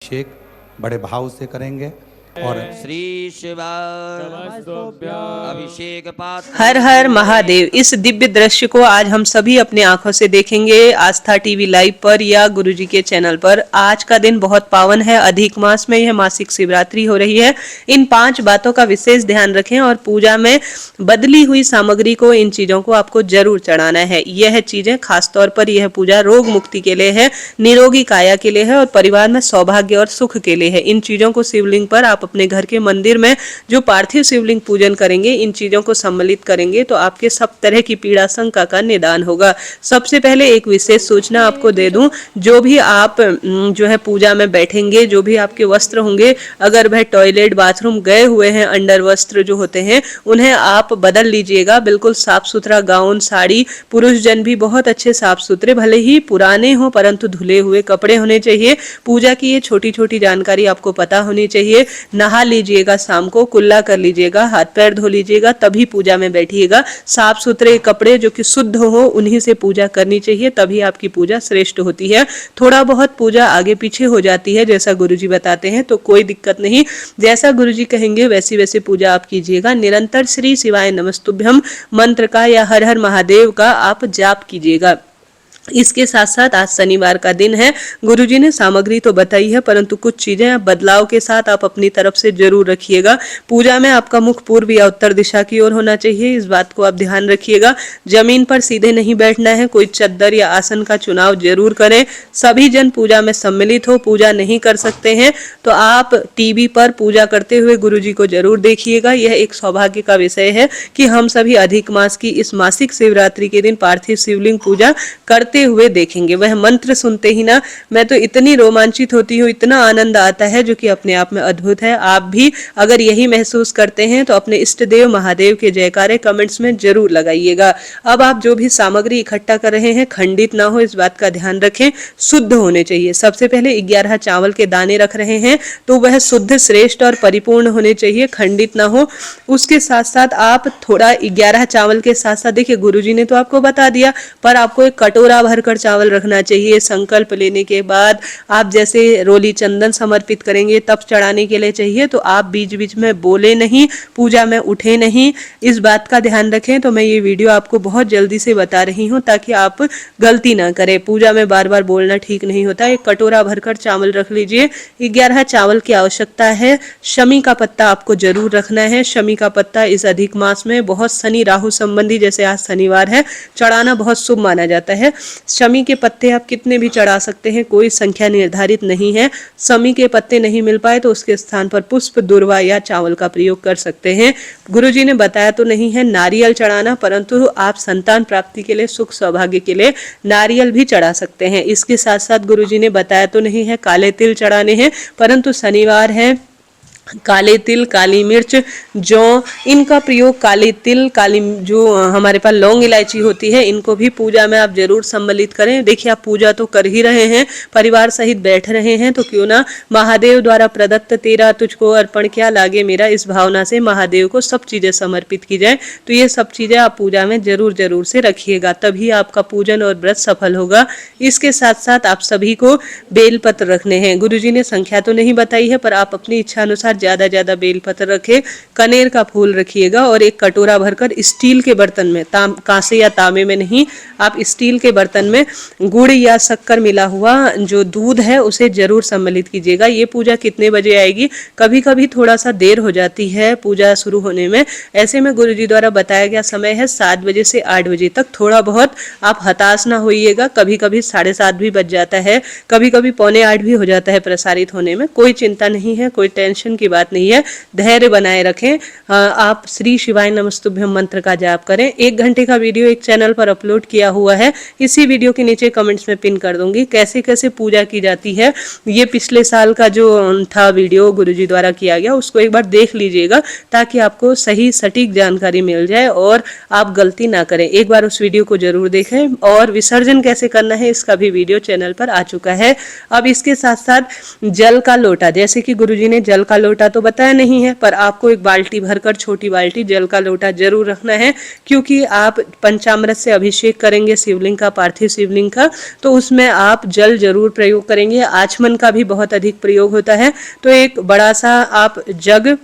अभिषेक बड़े भाव से करेंगे और श्री शिवाय अभिषेक पात्र। हर हर महादेव। इस दिव्य दृश्य को आज हम सभी अपनी आंखों से देखेंगे आस्था टीवी लाइव पर या गुरुजी के चैनल पर। आज का दिन बहुत पावन है। अधिक मास में यह मासिक शिवरात्रि हो रही है। इन 5 बातों का विशेष ध्यान रखें और पूजा में बदली हुई सामग्री को, इन चीजों को आपको जरूर चढ़ाना है। यह चीजें खासतौर पर यह पूजा रोग मुक्ति के लिए है, निरोगी काया के लिए है और परिवार में सौभाग्य और सुख के लिए है। इन चीजों को शिवलिंग पर आप अपने घर के मंदिर में जो पार्थिव शिवलिंग पूजन करेंगे, इन चीजों को सम्मिलित करेंगे तो आपके सब तरह की पीड़ा शंका का निदान होगा। सबसे पहले एक विशेष सूचना आपको दे दूं, जो भी आप जो है पूजा में बैठेंगे, जो भी आपके वस्त्र होंगे, अगर वह टॉयलेट बाथरूम गए हुए हैं, अंडर वस्त्र जो होते हैं उन्हें आप बदल लीजिएगा। बिल्कुल साफ सुथरा गाउन, साड़ी, पुरुष जन भी बहुत अच्छे साफ सुथरे, भले ही पुराने हो परंतु धुले हुए कपड़े होने चाहिए। पूजा की ये छोटी छोटी जानकारी आपको पता होनी चाहिए। नहा लीजिएगा, शाम को कुल्ला कर लीजिएगा, हाथ पैर धो लीजिएगा, तभी पूजा में बैठिएगा। साफ सुथरे कपड़े जो कि शुद्ध हो उन्हीं से पूजा करनी चाहिए, तभी आपकी पूजा श्रेष्ठ होती है। थोड़ा बहुत पूजा आगे पीछे हो जाती है जैसा गुरुजी बताते हैं तो कोई दिक्कत नहीं, जैसा गुरुजी कहेंगे वैसी वैसी पूजा आप कीजिएगा। निरंतर श्री शिवाय नमस्तुभ्यम मंत्र का या हर हर महादेव का आप जाप कीजिएगा। इसके साथ साथ आज शनिवार का दिन है। गुरुजी ने सामग्री तो बताई है परंतु कुछ चीजें बदलाव के साथ आप अपनी तरफ से जरूर रखिएगा। पूजा में आपका मुख पूर्व या उत्तर दिशा की ओर होना चाहिए, इस बात को आप ध्यान रखिएगा। जमीन पर सीधे नहीं बैठना है, कोई चद्दर या आसन का चुनाव जरूर करें। सभी जन पूजा में सम्मिलित हो। पूजा नहीं कर सकते हैं तो आप टीवी पर पूजा करते हुए गुरुजी को जरूर देखिएगा। यह एक सौभाग्य का विषय है कि हम सभी अधिक मास की इस मासिक शिवरात्रि के दिन पार्थिव शिवलिंग पूजा करते हुए देखेंगे। वह मंत्र सुनते ही ना मैं तो इतनी रोमांचित होती हूँ, इतना आनंद आता है जो कि अपने आप में अद्भुत है। आप भी अगर यही महसूस करते हैं तो अपने इष्ट देव महादेव के जयकारे कमेंट्स में जरूर लगाइएगा। अब आप जो भी सामग्री इकट्ठा कर रहे हैं खंडित ना हो, इस बात का ध्यान रखें, शुद्ध होने चाहिए। सबसे पहले 11 चावल के दाने रख रहे हैं तो वह शुद्ध, श्रेष्ठ और परिपूर्ण होने चाहिए, खंडित ना हो। उसके साथ साथ आप थोड़ा 11 चावल के साथ साथ देखिए गुरुजी ने तो आपको बता दिया, पर आपको एक कटोरा भरकर चावल रखना चाहिए। संकल्प लेने के बाद आप जैसे रोली चंदन समर्पित करेंगे तब चढ़ाने के लिए चाहिए, तो आप बीच बीच में बोले नहीं, पूजा में उठे नहीं, इस बात का ध्यान रखें। तो मैं ये वीडियो आपको बहुत जल्दी से बता रही हूँ ताकि आप गलती ना करें। पूजा में बार बार बोलना ठीक नहीं होता। एक कटोरा भरकर चावल रख लीजिए। 11 चावल की आवश्यकता है। शमी का पत्ता आपको जरूर रखना है। शमी का पत्ता इस अधिक मास में बहुत शनि राहु संबंधी, जैसे आज शनिवार है, चढ़ाना बहुत शुभ माना जाता है। शमी के पत्ते आप कितने भी चढ़ा सकते हैं, कोई संख्या निर्धारित नहीं है। शमी के पत्ते नहीं मिल पाए तो उसके स्थान पर पुष्प, दुर्वा या चावल का प्रयोग कर सकते हैं। गुरुजी ने बताया तो नहीं है नारियल चढ़ाना, परंतु आप संतान प्राप्ति के लिए, सुख सौभाग्य के लिए नारियल भी चढ़ा सकते हैं। इसके साथ साथ गुरुजी ने बताया तो नहीं है काले तिल चढ़ाने हैं, परंतु शनिवार है, काले तिल, काली मिर्च, जौ, इनका प्रयोग, काले तिल, काली जो हमारे पास लौंग इलायची होती है, इनको भी पूजा में आप जरूर सम्मिलित करें। देखिए आप पूजा तो कर ही रहे हैं, परिवार सहित बैठ रहे हैं, तो क्यों ना महादेव द्वारा प्रदत्त तेरा तुझको अर्पण क्या लागे मेरा, इस भावना से महादेव को सब चीजें समर्पित की जाए। तो ये सब चीजें आप पूजा में जरूर जरूर से रखिएगा, तभी आपका पूजन और व्रत सफल होगा। इसके साथ साथ आप सभी को बेलपत्र रखने हैं। गुरुजी ने संख्या तो नहीं बताई है, पर आप अपनी इच्छा अनुसार ज्यादा बेलपत्र रखे। कनेर का फूल रखिएगा और एक कटोरा भरकर स्टील के बर्तन में, कांसे या तांबे में नहीं, आप स्टील के बर्तन में गुड़ या शक्कर मिला हुआ जो दूध है उसे जरूर सम्मिलित कीजिएगा। ये पूजा कितने बजे आएगी, कभी कभी थोड़ा सा देर हो जाती है पूजा शुरू होने में। ऐसे में गुरुजी द्वारा बताया गया समय है 7 बजे से 8 बजे तक। थोड़ा बहुत आप हताश ना होइएगा, कभी कभी 7:30 भी बज जाता है, कभी कभी 7:45 भी हो जाता है प्रसारित होने में। कोई चिंता नहीं है, कोई टेंशन की बात नहीं है, धैर्य बनाए रखें। आप श्री शिवाय नमस्तुभ्यम मंत्र का जाप करें। 1 घंटे का वीडियो एक चैनल पर अपलोड किया हुआ है, इसी वीडियो के नीचे कमेंट्स में पिन कर दूंगी। कैसे कैसे पूजा की जाती है, ये पिछले साल का जो था वीडियो गुरुजी द्वारा किया गया, उसको एक बार देख लीजिएगा ताकि आपको सही सटीक जानकारी मिल जाए और आप गलती ना करें। एक बार उस वीडियो को जरूर देखें। और विसर्जन कैसे करना है इसका भी वीडियो चैनल पर आ चुका है। अब इसके साथ साथ जल का लोटा, जैसे कि गुरुजी ने जल का लोटा लोटा तो बताया नहीं है, पर आपको एक बाल्टी भरकर, छोटी बाल्टी जल का लोटा जरूर रखना है, क्योंकि आप पंचामृत से अभिषेक करेंगे शिवलिंग का, पार्थिव शिवलिंग का, तो उसमें आप जल जरूर प्रयोग करेंगे। आचमन का भी बहुत अधिक प्रयोग होता है, तो एक बड़ा सा आप जग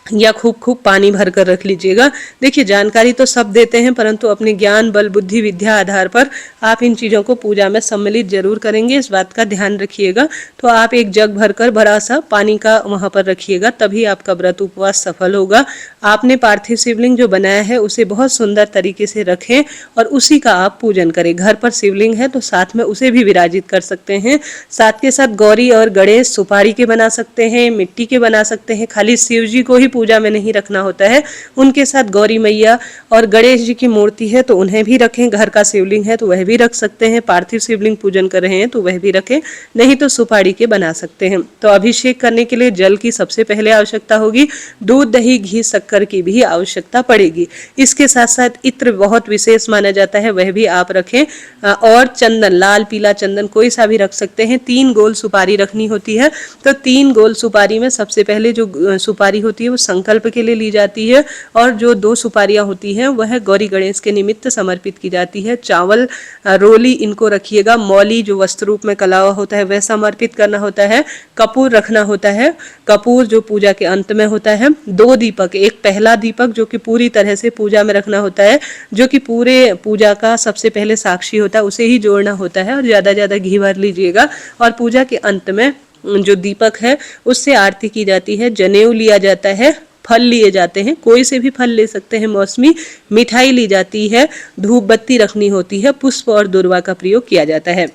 या खूब खूब पानी भर कर रख लीजिएगा। देखिए, जानकारी तो सब देते हैं, परंतु अपने ज्ञान, बल, बुद्धि, विद्या आधार पर आप इन चीज़ों को पूजा में सम्मिलित जरूर करेंगे, इस बात का ध्यान रखिएगा। तो आप एक जग भरकर बड़ा सा पानी का वहाँ पर रखिएगा, तभी आपका व्रत उपवास सफल होगा। आपने पार्थिव शिवलिंग जो बनाया है उसे बहुत सुंदर तरीके से रखें और उसी का आप पूजन करें। घर पर शिवलिंग है तो साथ में उसे भी विराजित कर सकते हैं। साथ के साथ गौरी और गणेश सुपारी के बना सकते हैं, मिट्टी के बना सकते हैं। खाली शिव जी को ही पूजा में नहीं रखना होता है, उनके साथ गौरी मैया और गणेश जी की मूर्ति है तो उन्हें भी रखें। घर का शिवलिंग है तो वह भी रख सकते हैं। पार्थिव शिवलिंग पूजन कर रहे हैं तो वह भी रखें, नहीं तो सुपारी के बना सकते हैं। तो अभिषेक करने के लिए जल की सबसे पहले आवश्यकता होगी, दूध, दही, घी, शक्कर की भी आवश्यकता पड़ेगी। इसके साथ साथ इत्र बहुत विशेष माना जाता है, वह भी आप रखें। और चंदन, लाल पीला चंदन कोई सा भी रख सकते हैं। 3 गोल सुपारी रखनी होती है, तो 3 गोल सुपारी में सबसे पहले जो सुपारी होती है वो संकल्प के लिए ली जाती है, और जो 2 सुपारियां होती हैं वह गौरी गणेश के निमित्त समर्पित की जाती है। चावल, रोली इनको रखिएगा। मौली जो वस्त्र रूप में कला हुआ होता है वह समर्पित करना होता है। कपूर रखना होता है, कपूर जो पूजा के अंत में होता है। 2 दीपक, एक पहला दीपक जो कि पूरी तरह से पूजा में रखना होता है, जो कि पूरे पूजा का सबसे पहले साक्षी होता है, उसे ही जोड़ना होता है, और ज्यादा घी भर लीजिएगा। और पूजा के अंत में जो दीपक है उससे आरती की जाती है। जनेऊ लिया जाता है, फल लिए जाते हैं, कोई से भी फल ले सकते हैं मौसमी, मिठाई ली जाती है, धूप बत्ती रखनी होती है, पुष्प और दुर्वा का प्रयोग किया जाता है।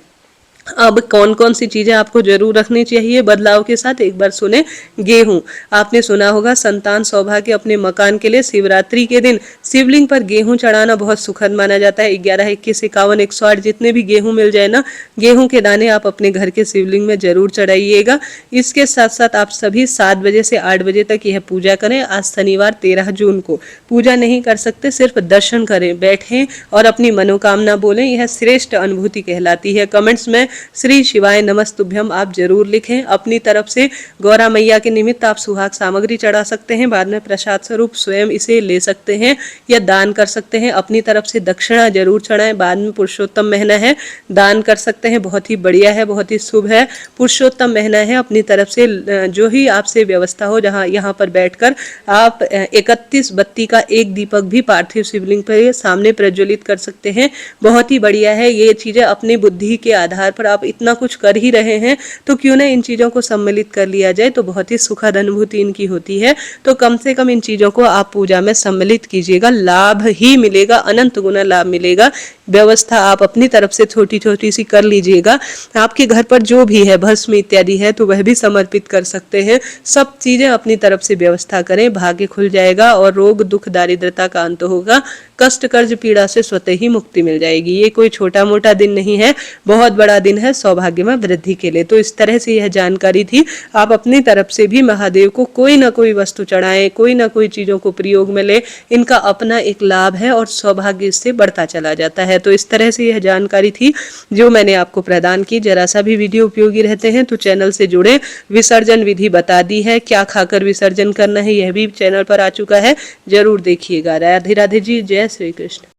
अब कौन कौन सी चीजें आपको जरूर रखनी चाहिए बदलाव के साथ, एक बार सुने। गेहूं, आपने सुना होगा संतान सौभाग्य अपने मकान के लिए शिवरात्रि के दिन शिवलिंग पर गेहूं चढ़ाना बहुत सुखद माना जाता है। 11, 21, 51, 108 जितने भी गेहूं मिल जाए ना, गेहूं के दाने आप अपने घर के शिवलिंग में जरूर चढ़ाइएगा। इसके साथ साथ आप सभी 7 बजे से 8 बजे तक यह पूजा करें। आज शनिवार 13 जून को पूजा नहीं कर सकते, सिर्फ दर्शन करें, बैठें और अपनी मनोकामना बोलें, यह श्रेष्ठ अनुभूति कहलाती है। कमेंट्स में श्री शिवाय नमस्तुभ्यम आप जरूर लिखें। अपनी तरफ से गौरा मैया के निमित्त आप सुहाग सामग्री चढ़ा सकते हैं, बाद में प्रसाद स्वरूप स्वयं इसे ले सकते हैं या दान कर सकते हैं। अपनी तरफ से दक्षिणा जरूर चढ़ाएं, बाद में पुरुषोत्तम महीना है, दान कर सकते हैं, बहुत ही बढ़िया है, बहुत ही शुभ है। पुरुषोत्तम महीना है, अपनी तरफ से जो ही आपसे व्यवस्था हो, जहाँ यहाँ पर बैठकर आप 31 बत्ती का एक दीपक भी पार्थिव शिवलिंग पर सामने प्रज्वलित कर सकते हैं। बहुत ही बढ़िया है। ये चीजें अपनी बुद्धि के आधार पर आप इतना कुछ कर ही रहे हैं तो क्यों ना इन चीजों को सम्मिलित कर लिया जाए, तो बहुत ही सुखद अनुभूति इनकी होती है। तो कम से कम इन चीजों को आप पूजा में सम्मिलित कीजिएगा, लाभ ही मिलेगा, अनंत गुना लाभ मिलेगा। व्यवस्था आप अपनी तरफ से छोटी छोटी सी कर लीजिएगा। आपके घर पर जो भी है भस्म इत्यादि है तो वह भी समर्पित कर सकते हैं। सब चीजें अपनी तरफ से व्यवस्था करें, भाग्य खुल जाएगा और रोग दुख दारिद्रता का अंत होगा। कष्ट कर्ज पीड़ा से स्वतः ही मुक्ति मिल जाएगी। ये कोई छोटा मोटा दिन नहीं है, बहुत बड़ा दिन है सौभाग्य में वृद्धि के लिए। तो इस तरह से यह जानकारी थी। आप अपनी तरफ से भी महादेव को कोई ना कोई वस्तु चढ़ाएं, कोई ना कोई चीजों को प्रयोग में ले, इनका अपना एक लाभ है और सौभाग्य इससे बढ़ता चला जाता है। तो इस तरह से यह जानकारी थी जो मैंने आपको प्रदान की। जरा सा भी वीडियो उपयोगी रहते हैं तो चैनल से जुड़े। विसर्जन विधि बता दी है, क्या खाकर विसर्जन करना है यह भी चैनल पर आ चुका है, जरूर देखिएगा। राधे राधे जी, जय श्री कृष्ण।